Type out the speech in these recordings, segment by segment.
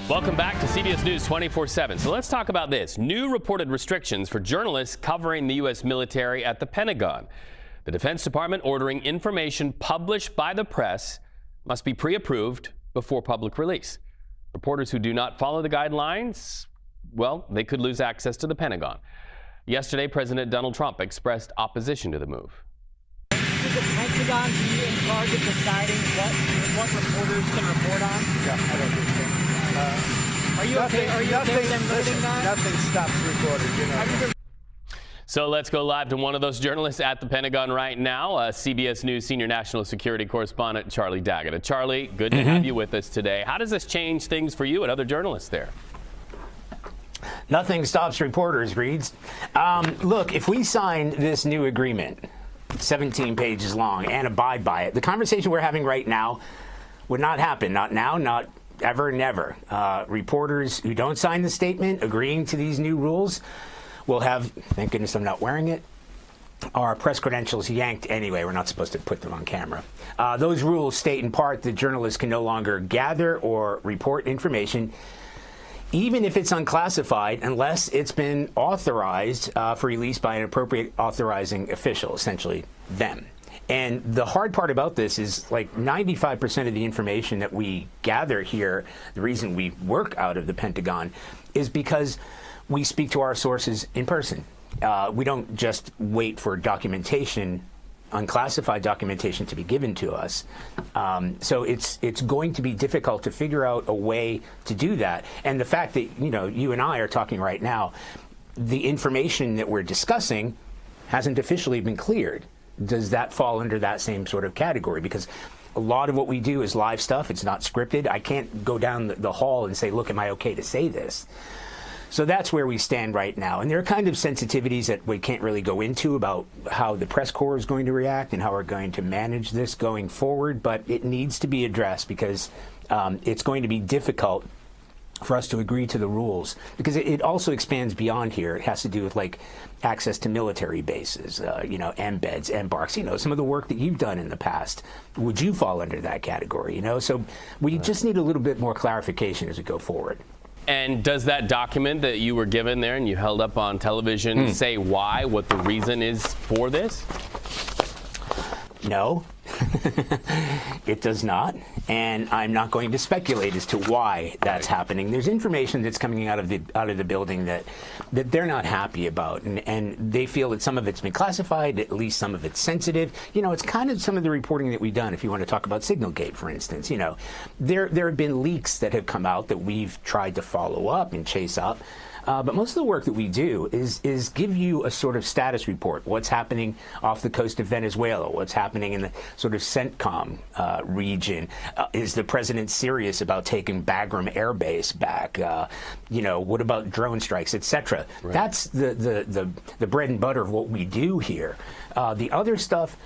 Welcome back to CBS News 24/7. So let's talk about this. New reported restrictions for journalists covering the U.S. military at the Pentagon. The Defense Department ordering information published by the press must be pre-approved before public release. Reporters who do not follow the guidelines, well, they could lose access to the Pentagon. Yesterday, President Donald Trump expressed opposition to the move. Should the Pentagon be in charge of deciding what reporters can report on? Yeah, I don't think so. Are you okay with them voting that? Nothing stops reporters, you know. So let's go live to one of those journalists at the Pentagon right now, CBS News senior national security correspondent Charlie Daggett. Charlie, good to have you with us today. How does this change things for you and other journalists there? Nothing stops reporters, Reeds. Look, if we sign this new agreement, 17 pages long, and abide by it, the conversation we're having right now would not happen. Not now, not ever, never. Reporters who don't sign the statement agreeing to these new rules will have, thank goodness I'm not wearing it, our press credentials yanked anyway. We're not supposed to put them on camera. Those rules state in part that journalists can no longer gather or report information, even if it's unclassified, unless it's been authorized for release by an appropriate authorizing official, essentially them. And the hard part about this is like 95% of the information that we gather here, the reason we work out of the Pentagon, is because we speak to our sources in person. We don't just wait for documentation, unclassified documentation, to be given to us. So it's going to be difficult to figure out a way to do that. And the fact that, you know, you and I are talking right now, the information that we're discussing hasn't officially been cleared. Does that fall under that same sort of category? Because a lot of what we do is live stuff. It's not scripted. I can't go down the hall and say, look, am I okay to say this? So that's where we stand right now. And there are kind of sensitivities that we can't really go into about how the press corps is going to react and how we're going to manage this going forward. But it needs to be addressed because it's going to be difficult for us to agree to the rules, because it also expands beyond here. It has to do with like access to military bases, you know, embeds, embarks, you know, some of the work that you've done in the past. Would you fall under that category? You know, so we just need a little bit more clarification as we go forward. And does that document that you were given there and you held up on television say why, what the reason is for this? No, it does not. And I'm not going to speculate as to why that's happening. There's information that's coming out of the building that they're not happy about, and they feel that some of it's been classified, at least some of it's sensitive. You know, it's kind of some of the reporting that we've done. If you want to talk about Signalgate, for instance, you know, there have been leaks that have come out that we've tried to follow up and chase up. But most of the work that we do is give you a sort of status report. What's happening off the coast of Venezuela? What's happening in the sort of CENTCOM region? Is the president serious about taking Bagram Air Base back? You know, what about drone strikes, etc.? Right. That's the bread and butter of what we do here. The other stuff,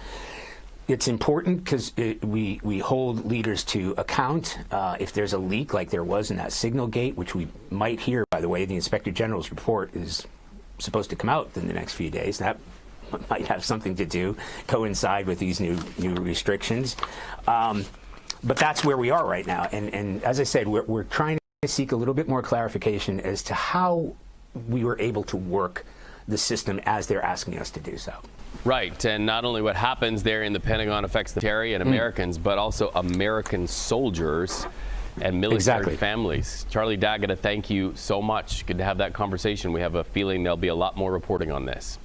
it's important because we hold leaders to account. If there's a leak like there was in that Signalgate, which we might hear, by the way, the Inspector General's report is supposed to come out in the next few days. That might have something to coincide with these new restrictions. But that's where we are right now. And as I said, we're trying to seek a little bit more clarification as to how we were able to work the system as they're asking us to do so. Right, and not only what happens there in the Pentagon affects the military and Americans, but also American soldiers and military families. Charlie Daggett, thank you so much. Good to have that conversation. We have a feeling there'll be a lot more reporting on this.